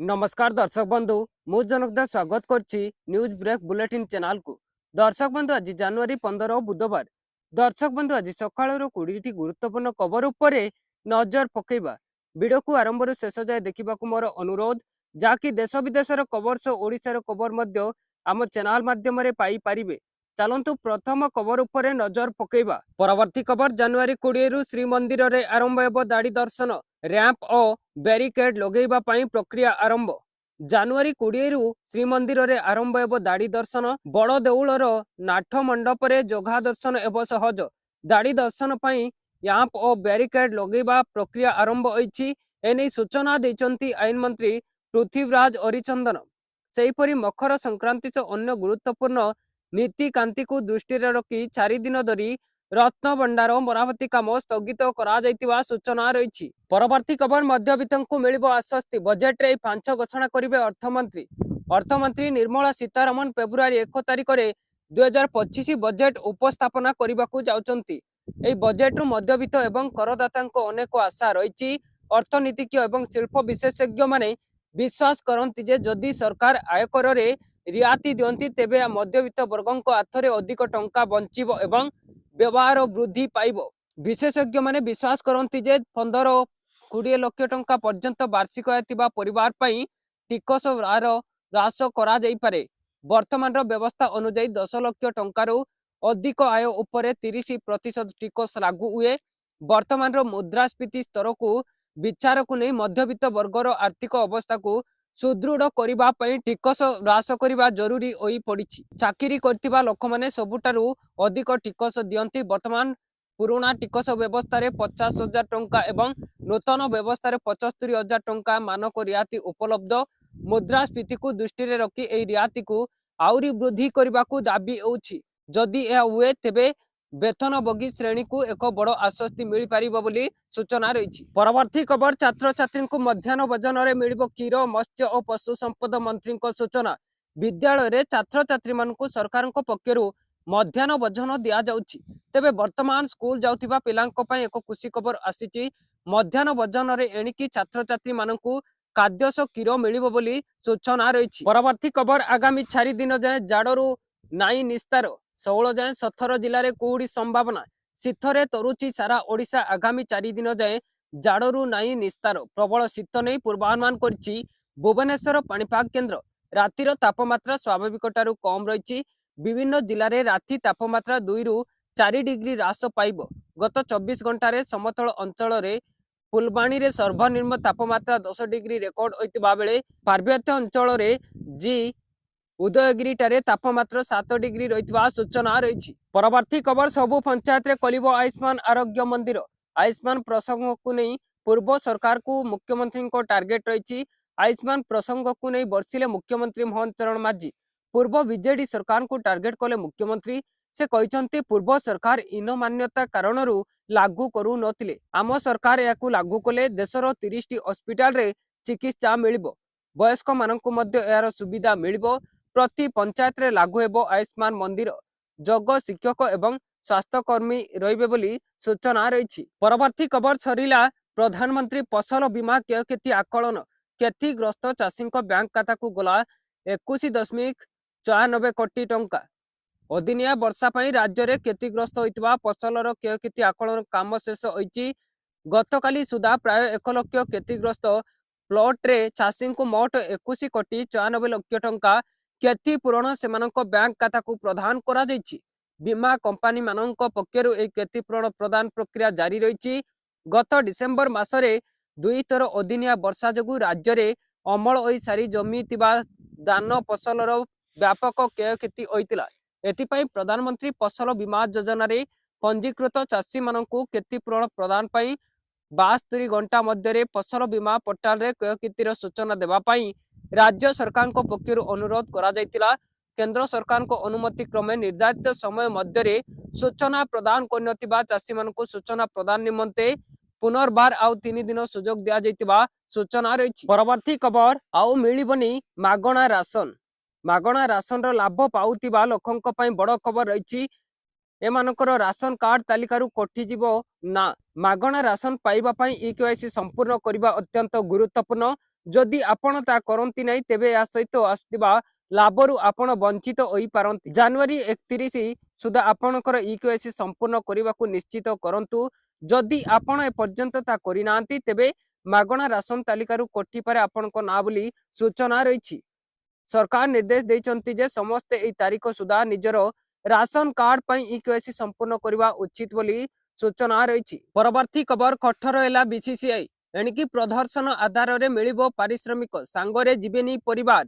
नमस्कार दर्शक बंधु मु जनकदा स्वागत करछि न्यूज ब्रेक बुलेटिन चैनल को। दर्शक बंधु आज जनवरी 15 बुधवार। दर्शक बंधु आज सकाळ 20 गुरुत्वपूर्ण खबर उपरे नजर पकेबा। वीडियो को आरंभ शेष जाए देखा मोर अनुरोध जहाँकि देश विदेशर खबर सह ओडिशार खबर मध्य आम चैनल माध्यम पाई पारिबे। चलंतु प्रथम खबर उपरे नजर पकेबा। परवर्ती खबर जनवरी 20 रु श्रीमंदिर रे आरंभ हेबो दाड़ी दर्शन रैंप और बैरिकेड लगेबा पाई प्रक्रिया आरंभ। जनवरी 20 रु श्रीमंदिर रे आरंभ हेबो दाड़ी दर्शन। बड़ देउलर नाठ मंडप रे जोगा दर्शन हेबो सहज। दाड़ी दर्शन पाई रैंप और बैरिकेड लगेबा प्रक्रिया आरंभ होईछि। एने सूचना दैचंती आईन मंत्री पृथ्वीराज हरिचंदन। सेहीपरि मकर संक्रांति से अन्य गुरुत्वपूर्ण नीतिकांति को दृष्टि रखी 4 दिन धरी रत्न भंडार मरामती काम स्थगित करा सूचना रही। परवर्ती खबर मध्यवित्त को मिलिबो आश्वस्ति। बजेट रे 5 घोषणा करिवे अर्थमंत्री। अर्थमंत्री निर्मला सीतारमण फेब्रुआरी 1 तारिख रे 2025 बजेट उपस्थापना करने जाउचंती। एई बजेट रु मध्यवित्त एवं करदाता अनेक आशा रही। अर्थनीतिज्ञ एवं शिल्प विशेषज्ञ माने विश्वास करती जे जदि सरकार आयकर रे रियाती दियंती तेबे मध्यवित्त वर्गों हाथ में अधिक टंका बंचिबो एवं व्यवहार वृद्धि पाइबो। विशेषज्ञ माने विश्वास करती जे 15-20 लाख टंका पर्यंत वार्षिक आय थिबा परिवार पई टिकस ह्रास करा जाई पारे। वर्तमान व्यवस्था अनुसार 10 लाख टंकारु अधिक आय उपरे 30% टिकस लागू हुए। वर्तमान मुद्रास्फीति स्तर को विचार को नहीं मध्यवित्त वर्गर आर्थिक अवस्था को सुदृढ़ करबा पई टिकस ह्रास करबा जरूरी होई पड़िछि। चाकरी करथिबा लोक माने सबुटारु अधिक टिकस दियंती। वर्तमान पुराना टिकस व्यवस्था रे 50,000 टंका एवं नूतन व्यवस्था रे 75,000 टंका मानक रियाती उपलब्ध। मुद्रास्फीति को दृष्टि रे रखी एई रियाती को आउरी वृद्धि करबा को दाबी होछि। जदि यह हुए तेबे वेतनभोगी श्रेणी को एक बड़ आश्वस्ति मिल पारिबो बोली सूचना रही। परवर्ती खबर छात्र छात्री को मध्याह्न भोजन रे मिलिबो क्षीर मत्स्य और पशु संपद मंत्री सूचना। विद्यालय रे छात्र छात्री मानकु सरकार पक्षरु मध्याह्न भोजन दिया जाउछि। तेबे वर्तमान स्कूल जाउथिबा पिलांको पय एक खुशी खबर आसीछि। मध्याह्न भोजन रे एणिकी छात्र छात्री मानकु खाद्यस क्षीर मिलिबो बोली सूचना रही। परवर्ती खबर आगामी 4 दिन जाए जाड़रू नाई निस्तार। 16 जाए 17 जिले में कुहुड़ी संभावना। शीतरे तरुची सारा ओडिशा। आगामी 4 दिन जाए जाड़रू नाई निस्तार। प्रबल शीत नहीं पूर्वानुमान करछि भुवनेश्वर पाणीपाग केन्द्र। रातिर तापमात्रा स्वाभाविक ठारू कम रही। विभिन्न जिले में राति तापमात्रा 2 रु 4 डिग्री ह्रास पाइब। गत 24 घंटे समतल अंचल रे फुलबाणी रे सर्वनिम्न तापमात्रा 10 डिग्री रेकर्ड होइतिबा बेले पार्वत्य अंचल रे जी उदयगिरी टारे तापमात्रा 7 डिग्री रही सूचना रही। परवर्ती खबर सबु पंचायत रे कलिबो आयुष्मान आरोग्य मंदिर। आयुष्मान प्रसंग को नहीं पूर्व सरकार को मुख्यमंत्री को टार्गेट रही। आयुष्मान प्रसंग को नहीं बर्षिले मुख्यमंत्री मोहन चरण माझी पूर्व बीजेडी सरकार को टार्गेट कले मुख्यमंत्री। से कहते पूर्व सरकार इन मान्यता कारण लागू करू नथिले। आम सरकार याकू लागू कले देशर 30 टी हॉस्पिटल रे चिकित्सा मिलिबो। वयस्क मानकु मध्य यार सुविधा मिलिबो। प्रति पंचायत रे लागू हेबो आयुष्मान मंदिर। जग शिक्षक एवं स्वास्थ्यकर्मी रहिबे बोली सूचना रही। परवर्ती खबर सरिला प्रधानमंत्री फसल बीमा क्षयक्षति आकलन। क्षतिग्रस्त चाषी बैंक खाता को गला 21.94 कोटी टंका। अदिनिया वर्षा पाई राज्य में क्षतिग्रस्त होइतिबा फसलर क्षयक्षति आकलन काम शेष होइछि। गतकाली सुधा प्राय 1 लाख क्षतिग्रस्त प्लॉट रे चाषी को मोट 21.94 लाख टंका क्षतिपूरण से बैंक खाता को प्रदान करा जाइछि। बीमा कंपनी मानक पक्षरु ए क्षतिपूरण प्रदान प्रक्रिया जारी रही। गत डिसेम्बर मासरे 2 थर अदिनिया वर्षा जगु राज्य में अमल होई सारी जमी धान फसलर व्यापक क्षयक्षति होइतिला। एथिपाई प्रधानमंत्री फसल बीमा योजना रे पंजीकृत चाषी मानकु क्षतिपूरण प्रदान पाई 72 घंटा मध्य फसल बीमा पोर्टाल रे क्षयक्षतिर सूचना देवा पाई राज्य सरकार को पक्षरु अनुरोध करा जायतिला। केंद्र सरकार को अनुमति क्रमे निर्धारित समय मध्य सूचना प्रदान करनथिबा चाषी मानकु सूचना प्रदान निमंते पुनर्बार आउ 3 दिन सुजोग दिया जायतिबा सूचना रही। परवर्ती खबर आउ मिलिबनी मागणा राशन। मागणा राशन रो लाभ पाउतिबा लोकंक पई बड़ खबर रही। एमानकर राशन कार्ड तालिकारु कटिजिबो ना। मागणा राशन पाइबा पई ईकेवाईसी संपूर्ण करबा अत्यंत गुरुत्वपूर्ण। जदि आपण ता करंती नै तेबे या सहित आसुथिबा लाभरू आपण वंचित होई पारंती। जनवरी 31 सुधा आपणकर ईकेवाईसी संपूर्ण करने निश्चित करंतु। जदि आपण ए पर्यंत ता करिनांती तेबे मागणा राशन तालिकारु कटि पारे आपणको ना बोली सूचना रही। सरकार निर्देश देइचंती जे समस्त ए तारीख सुधा निजर राशन कार्ड पई ईकेवाईसी संपूर्ण करबा उचित बोली सूचना रही। परवर्ती खबर कठोर हैला बीसीसीआई। एणिकी प्रदर्शन आधार रे मिलिबो पारिश्रमिक सांगरे जीवेनी परिवार।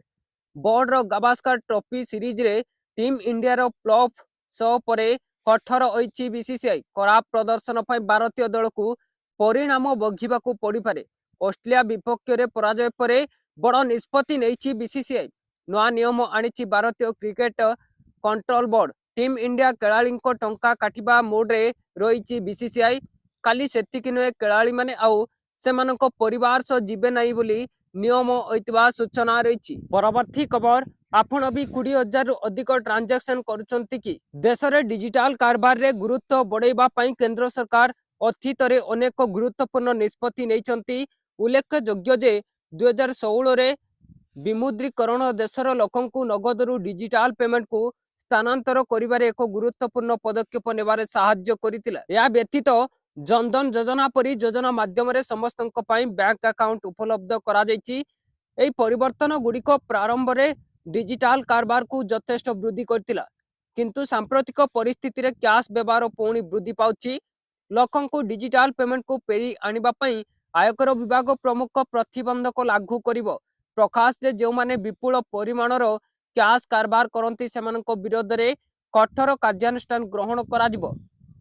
बोर्डर गावस्कर ट्रॉफी सीरीज रे टीम इंडिया रो प्लेऑफ शो परे कठोर होईची बीसीसीआई। खराब प्रदर्शन पई भारतीय दल को परिणाम भोगिबाकू पड़ी पारे। ऑस्ट्रेलिया विपक्ष रे पराजय परे बड़ निष्पत्ति नेइची बीसीसीआई। नवा नियम आनिची भारतीय cricket control board. Team India खेलाड़ी टंका काटिबा मोड रे रही बीसीसीआई। काली सेतिकी नुहे खेलाड़ी माने आउ सेमानक परिवार सह जीवे नहीं बोली नियम होइतबा सूचना रही। परवर्ती खबर आपण भी 20,000 अधिक ट्रांजैक्शन करुचंती कि देश में डिजिटल कारबार रे गुरुत्व बढ़ाइबा पई केंद्र सरकार अतीत रे अनेक गुरुत्वपूर्ण निष्पत्ति नैचंती। उल्लेखयोग्य जे 2016 रे विमुद्रीकरण देशर लोकंकु नगदरू डिजिटल पेमेंट को स्थानांतर करिबारे एक गुरुत्वपूर्ण पदक्षेप नेबारे साहाय्य करितिला। या व्यतीत जनधन योजना परी योजना माध्यम समस्तक बैंक अकाउंट उपलब्ध करा जायछि। एही परिवर्तन गुड़िक प्रारंभ रे डिजिटल कारबार को यथेष्ट वृद्धि करथिला, किंतु सांप्रतिक परिस्थिति रे कैश व्यवहार पुणी वृद्धि पाउछि। लोकंकु डिजिटल पेमेंट को पेरी आनिबा पई आयकर विभाग प्रमुख प्रतिबंधक लागू करिवो। प्रकाश जे जो माने विपुल परिमाणर कैश कारबार करंती सेमानक विरोध रे कठोर कार्यानुष्ठान ग्रहण करा जिवो।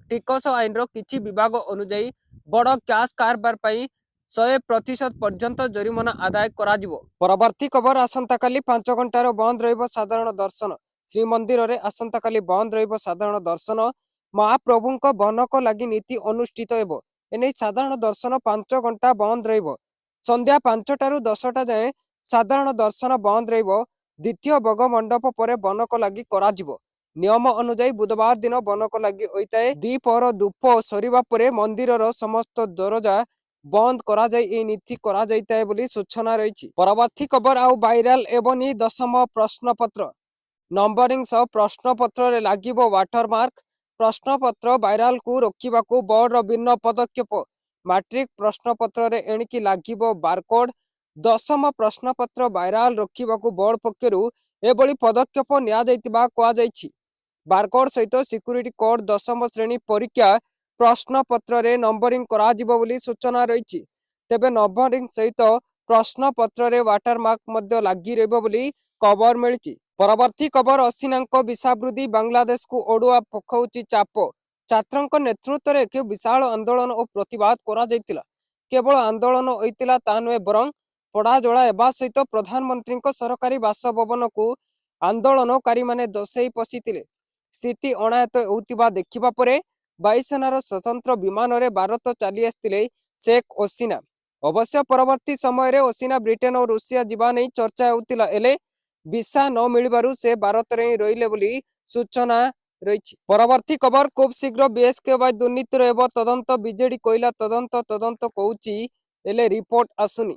टिकस आईन रो किछि विभाग अनुसार बड़ कैश कारबार पई 100% पर्यंत जरिमाना आदाय करा जिवो। परवर्ती खबर आसंता काली 5 घंटार बंद रहिबो साधारण दर्शन। श्रीमंदिर रे आसंता काली बंद रहिबो साधारण दर्शन। महाप्रभुंक बनक लागि नीति अनुष्ठित हेबो। एनै साधारण दर्शन 5 घंटा बंद रहिबो। संध्या 5 टारू 10 टा जाए साधारण दर्शन बंद रहिबो। द्वितीय बग मंडप परे बनक लागि करा जिवो। नियम अनुसार बुधवार दिन बनक लागि होइताए। दीपर धूप सरीबा परे मंदिरर समस्त दरजा बंद करा जाय ए नीति करा जायताए बोली सूचना रही। परवर्ती खबर आउ वायरल एवनी 10म प्रश्नपत्र नंबरिंग सह प्रश्नपत्र रे लागिबो वाटरमार्क। प्रश्नपत्र वायरल को रोकिबाकू बोर्ड भिन्न पदक्षेप। मैट्रिक प्रश्नपत्र रे एणिकी लागिबो बारकोड। 10म प्रश्नपत्र वायरल रोकिबाकू बोर्ड पक्षरु एबोली पदक्षेप निया जायतिबा कोआ जायछि। बारकोड सहित सिक्यूरिटी कोड 10म श्रेणी परीक्षा प्रश्नपत्र रे नंबरिंग करा जिवो बोली सूचना रही। तेबे नंबरिंग सहित प्रश्नपत्र रे वाटरमार्क मध्य लागि रहबो बोली खबर मिलिछि। परवर्ती खबर असिनांक विसा वृद्धि बांग्लादेश को ओडुआ पखौची चाप। छात्रंक नेतृत्व रे एक विशाल आंदोलन और प्रतिवाद करा जायतिला। केवल आंदोलन होइतिला ता नुहे बरं पड़ा जला एबा सहित प्रधानमंत्री सरकारी बासभवन को आंदोलनकारी माने दसई पशिथिले। स्थिति अणायत होउतिबा देखिबा परे वायुसेनार स्वतंत्र विमान रे भारत चली आसतिले शेख हसीना। अवश्य परवर्ती समय रे हसीना ब्रिटेन और रूसिया जीवा नहीं चर्चा होउतिला। एले विसा न मिलिबारु से भारत रे रहिले बोली सूचना रही। परवर्ती खबर खूब शीघ्र बीएसकेवाई दुर्नीतिर एवं तदंत। बीजेडी कोइला तदंत तदंत कहूची एले रिपोर्ट आसुनी।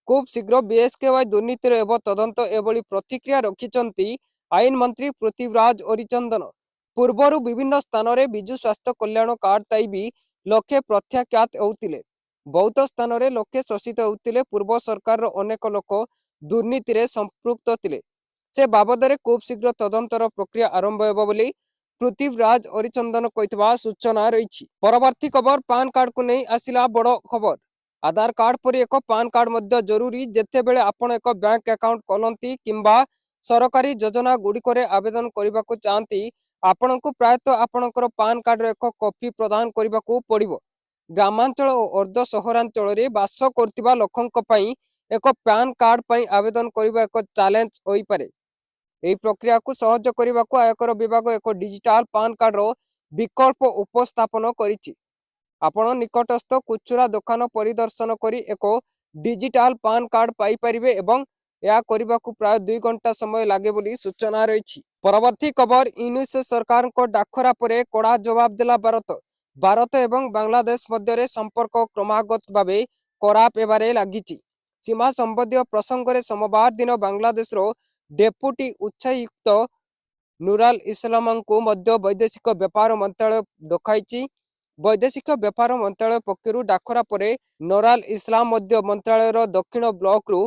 खूब शीघ्र बीएसकेवाई दुर्नीतिर एवं तदंत एभली प्रतिक्रिया रखिचंती आईन मंत्री पृथ्वीराज हरिचंदन। पूर्वर विभिन्न स्थान में विजु स्वास्थ्य कल्याण कार्ड ताई भी लोके प्रत्याख्यात होउतिले। बहुत स्थान में लोके शोषित होउतिले। पूर्व सरकार अनेक लोक दुर्नीति रे संपृक्त थिले। से बाबद में खूब शीघ्र तदंतर प्रक्रिया आरंभ हेबो बोली पृथ्वीराज हरिचंदन कहितबा सूचना रही। परवर्ती खबर पान कार्ड को नहीं आसिला बड़ खबर। आधार कार्ड पर एक पान कार्ड मध्य जरूरी। जेते बेले आपण एक बैंक अकाउंट खोलंती किंबा सरकारी योजना गुड़िकरे आवेदन करने को चाहती आपण को प्रायतः आपणकर पान कार्ड एक कॉपी प्रदान करने को पड़िबो। ग्रामांचल और अर्ध सहरांचल रे बास करथिबा लोकंक पई एक पान कार्ड पई आवेदन करबा एक चैलेंज होई पारे। एही प्रक्रिया को सहज करने को आयकर विभाग एक डिजिटल पान कार्ड रो विकल्प उपस्थापन करिछि। आपण निकटस्थ खुचरा दुकान परिदर्शन करी एक डिजिटल पान कार्ड पाई परिबे एवं ଏହା କରିବାକୁ ପ୍ରାୟ 2 ଘଣ୍ଟା ସମୟ ଲାଗେ ବୋଲି ସୂଚନା ରହିଛି। ପରବର୍ତ୍ତୀ ଖବର, ୟୁନୁସ ସରକାରଙ୍କ ଡାକରା ପରେ କଡ଼ା ଜବାବ ଦେଲା ଭାରତ। ଭାରତ ଏବଂ ବାଂଲାଦେଶ ମଧ୍ୟରେ ସମ୍ପର୍କ କ୍ରମାଗତ ଭାବେ ଖରାପ ହେବାରେ ଲାଗିଛି। ସୀମା ସମ୍ବନ୍ଧୀୟ ପ୍ରସଙ୍ଗରେ ସୋମବାର ଦିନ ବାଂଲାଦେଶର ଡେପୁଟି ଉଚ୍ଚାୟୁକ୍ତ ନୁରାଲ ଇସଲାମଙ୍କୁ ମଧ୍ୟ ବୈଦେଶିକ ବ୍ୟାପାର ମନ୍ତ୍ରଣାଳୟ ଡକାଇଛି। ବୈଦେଶିକ ବ୍ୟାପାର ମନ୍ତ୍ରଣାଳୟ ପକ୍ଷରୁ ଡାକରା ପରେ ନୁରାଲ ଇସଲାମ ମଧ୍ୟ ମନ୍ତ୍ରଣାଳୟର ଦକ୍ଷିଣ ବ୍ଲକରୁ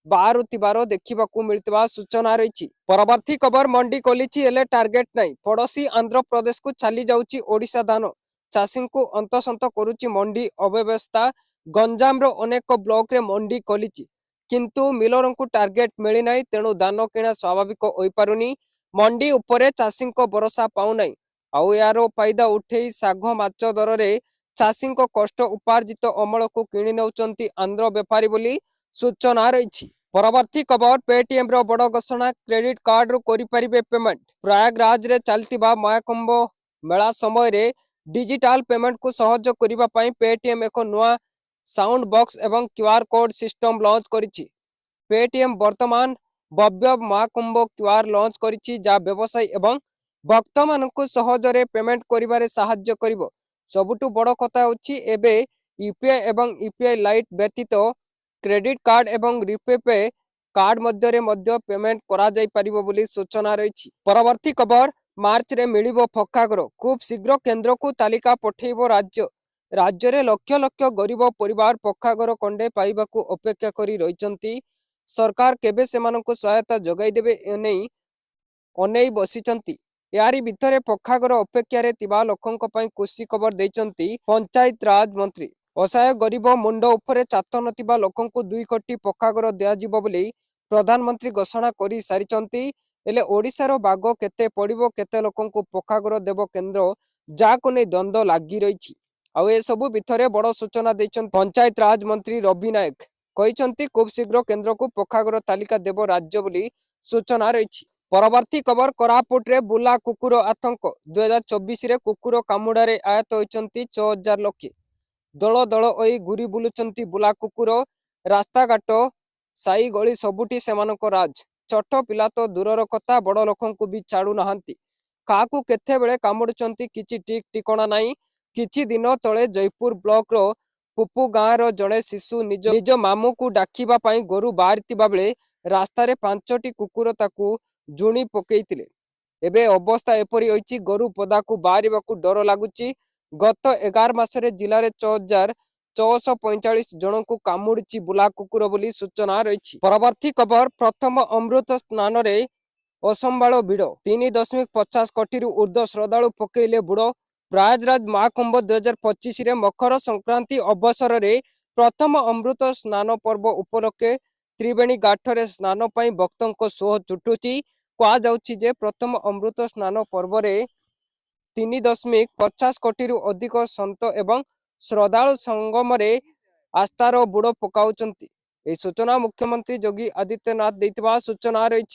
ବାହାରୁଥିବାର ଦେଖିବାକୁ ମିଳିଥିବା ସୂଚନା ରହିଛି। ପରବର୍ତ୍ତୀ ଖବର, ମଣ୍ଡି ଖୋଲିଛି ହେଲେ ଟାର୍ଗେଟ ନାହିଁ। ପଡ଼ୋଶୀ ଆନ୍ଧ୍ରପ୍ରଦେଶକୁ ଚାଲି ଯାଉଛି ଓଡ଼ିଶା ଧାନ। ଚାଷୀଙ୍କୁ ହନ୍ତସନ୍ତ କରୁଛି ମଣ୍ଡି ଅବ୍ୟବସ୍ଥା। ଗଞ୍ଜାମର ଅନେକ ବ୍ଲକରେ ମଣ୍ଡି ଖୋଲିଛି, କିନ୍ତୁ ମିଲରଙ୍କୁ ଟାର୍ଗେଟ ମିଳିନାହିଁ। ତେଣୁ ଧାନ କିଣା ସ୍ୱାଭାବିକ ହୋଇପାରୁନି। ମଣ୍ଡି ଉପରେ ଚାଷୀଙ୍କ ଭରସା ପାଉନାହିଁ। ଆଉ ଏହାର ଫାଇଦା ଉଠେଇ ଶାଗ ମାଛ ଦରରେ ଚାଷୀଙ୍କ କଷ୍ଟ ଉପାର୍ଜିତ ଅମଳକୁ କିଣି ନେଉଛନ୍ତି ଆନ୍ଧ୍ର ବେପାରୀ ବୋଲି ସୂଚନା ରହିଛି। ପରବର୍ତ୍ତୀ ଖବର, ପେଟିଏମର ବଡ଼ ଘୋଷଣା, କ୍ରେଡିଟ୍ କାର୍ଡରୁ କରିପାରିବେ ପେମେଣ୍ଟ। ପ୍ରୟାଗରାଜରେ ଚାଲିଥିବା ମହାକୁମ୍ଭ ମେଳା ସମୟରେ ଡିଜିଟାଲ ପେମେଣ୍ଟକୁ ସହଜ କରିବା ପାଇଁ ପେଟିଏମ ଏକ ନୂଆ ସାଉଣ୍ଡ ବକ୍ସ ଏବଂ କ୍ୟୁଆର କୋଡ ସିଷ୍ଟମ ଲଞ୍ଚ କରିଛି। ପେଟିଏମ ବର୍ତ୍ତମାନ ଭବ୍ୟ ମହାକୁମ୍ଭ କ୍ୟୁଆର ଲଞ୍ଚ କରିଛି, ଯାହା ବ୍ୟବସାୟୀ ଏବଂ ଭକ୍ତମାନଙ୍କୁ ସହଜରେ ପେମେଣ୍ଟ କରିବାରେ ସାହାଯ୍ୟ କରିବ। ସବୁଠୁ ବଡ଼ କଥା ହେଉଛି ଏବେ ୟୁପିଆଇ ଏବଂ ୟୁପିଆଇ ଲାଇଟ୍ ବ୍ୟତୀତ କ୍ରେଡିଟ୍ କାର୍ଡ ଏବଂ ରିପେ ପେ କାର୍ଡ ମଧ୍ୟରେ ମଧ୍ୟ ପେମେଣ୍ଟ କରାଯାଇପାରିବ ବୋଲି ସୂଚନା ରହିଛି। ପରବର୍ତ୍ତୀ ଖବର, ମାର୍ଚ୍ଚରେ ମିଳିବ ପକ୍କା ଘର। ଖୁବ୍ ଶୀଘ୍ର କେନ୍ଦ୍ରକୁ ତାଲିକା ପଠାଇବ ରାଜ୍ୟ। ରାଜ୍ୟରେ ଲକ୍ଷ ଲକ୍ଷ ଗରିବ ପରିବାର ପକ୍କା ଘର ଖଣ୍ଡେ ପାଇବାକୁ ଅପେକ୍ଷା କରି ରହିଛନ୍ତି। ସରକାର କେବେ ସେମାନଙ୍କୁ ସହାୟତା ଯୋଗାଇ ଦେବେ ଏନେଇ ଅନେଇ ବସିଛନ୍ତି। ଏହାରି ଭିତରେ ପକ୍କା ଘର ଅପେକ୍ଷାରେ ଥିବା ଲୋକଙ୍କ ପାଇଁ ଖୁସି ଖବର ଦେଇଛନ୍ତି ପଞ୍ଚାୟତ ରାଜ ମନ୍ତ୍ରୀ। ଅସହାୟ ଗରିବ ମୁଣ୍ଡ ଉପରେ ଛାତ ନଥିବା ଲୋକଙ୍କୁ 2 କୋଟି ପକ୍କା ଘର ଦିଆଯିବ ବୋଲି ପ୍ରଧାନମନ୍ତ୍ରୀ ଘୋଷଣା କରି ସାରିଛନ୍ତି। ହେଲେ ଓଡ଼ିଶାର ଭାଗ କେତେ ପଡ଼ିବ, କେତେ ଲୋକଙ୍କୁ ପକ୍କା ଘର ଦେବ କେନ୍ଦ୍ର, ଯାହାକୁ ନେଇ ଦ୍ୱନ୍ଦ୍ୱ ଲାଗି ରହିଛି। ଆଉ ଏସବୁ ଭିତରେ ବଡ଼ ସୂଚନା ଦେଇଛନ୍ତି ପଞ୍ଚାୟତ ରାଜ ମନ୍ତ୍ରୀ ରବି ନାୟକ। କହିଛନ୍ତି ଖୁବ୍ ଶୀଘ୍ର କେନ୍ଦ୍ରକୁ ପକ୍କା ଘର ତାଲିକା ଦେବ ରାଜ୍ୟ ବୋଲି ସୂଚନା ରହିଛି। ପରବର୍ତ୍ତୀ ଖବର, କୋରାପୁଟରେ ବୁଲା କୁକୁର ଆତଙ୍କ। 2024ରେ କୁକୁର କାମୁଡ଼ାରେ ଆହତ ହୋଇଛନ୍ତି 6000 ଲୋକେ। ଦଳ ଦଳ ହୋଇ ଘୁରି ବୁଲୁଛନ୍ତି ବୁଲା କୁକୁର। ରାସ୍ତାଘାଟ, ସାଇ ଗଳି ସବୁଠି ସେମାନଙ୍କ ରାଜ। ଛୋଟ ପିଲା ତ ଦୂରର କଥା, ବଡ଼ ଲୋକଙ୍କୁ ବି ଛାଡୁ ନାହାନ୍ତି। କାହାକୁ କେତେବେଳେ କାମୁଡୁଛନ୍ତି କିଛି ଠିକ ଠିକଣା ନାହିଁ। କିଛି ଦିନ ତଳେ ଜୟପୁର ବ୍ଲକର ପୁପୁ ଗାଁର ଜଣେ ଶିଶୁ ନିଜ ମାମୁଁକୁ ଡାକିବା ପାଇଁ ଘରୁ ବାହାରିଥିବା ବେଳେ ରାସ୍ତାରେ 5ଟି କୁକୁର ତାକୁ ଝୁଣି ପକେଇଥିଲେ। ଏବେ ଅବସ୍ଥା ଏପରି ହୋଇଛି, ଘରୁ ପଦାକୁ ବାହାରିବାକୁ ଡର ଲାଗୁଛି। ଗତ 11 ମାସରେ ଜିଲ୍ଲାରେ 6445 ଜଣଙ୍କୁ କାମୁଡ଼ିଛି ବୁଲା କୁକୁର ବୋଲି ସୂଚନା ରହିଛି। ପରବର୍ତ୍ତୀ ଖବର, ପ୍ରଥମ ଅମୃତ ସ୍ନାନରେ ଅସମ୍ଭାଳ ଭିଡ଼। 3.50 କୋଟିରୁ ଉର୍ଦ୍ଧ୍ୱ ଶ୍ରଦ୍ଧାଳୁ ପକେଇଲେ ବୁଡ଼। ପ୍ରୟାଗରାଜ ମହାକୁମ୍ଭ 2025ରେ ମକର ସଂକ୍ରାନ୍ତି ଅବସରରେ ପ୍ରଥମ ଅମୃତ ସ୍ନାନ ପର୍ବ ଉପଲକ୍ଷେ ତ୍ରିବେଣୀ ଘାଟରେ ସ୍ନାନ ପାଇଁ ଭକ୍ତଙ୍କ ସୁଅ ଛୁଟୁଛି। କୁହାଯାଉଛି ଯେ ପ୍ରଥମ ଅମୃତ ସ୍ନାନ ପର୍ବରେ 3.50 କୋଟିରୁ ଅଧିକ ସନ୍ଥ ଏବଂ ଶ୍ରଦ୍ଧାଳୁ ସଙ୍ଗମରେ ଆସ୍ଥାର ବୁଡ଼ ପକାଉଛନ୍ତି। ଏହି ସୂଚନା ମୁଖ୍ୟମନ୍ତ୍ରୀ ଯୋଗୀ ଆଦିତ୍ୟନାଥ ଦେଇଥିବା ସୂଚନା ରହିଛି।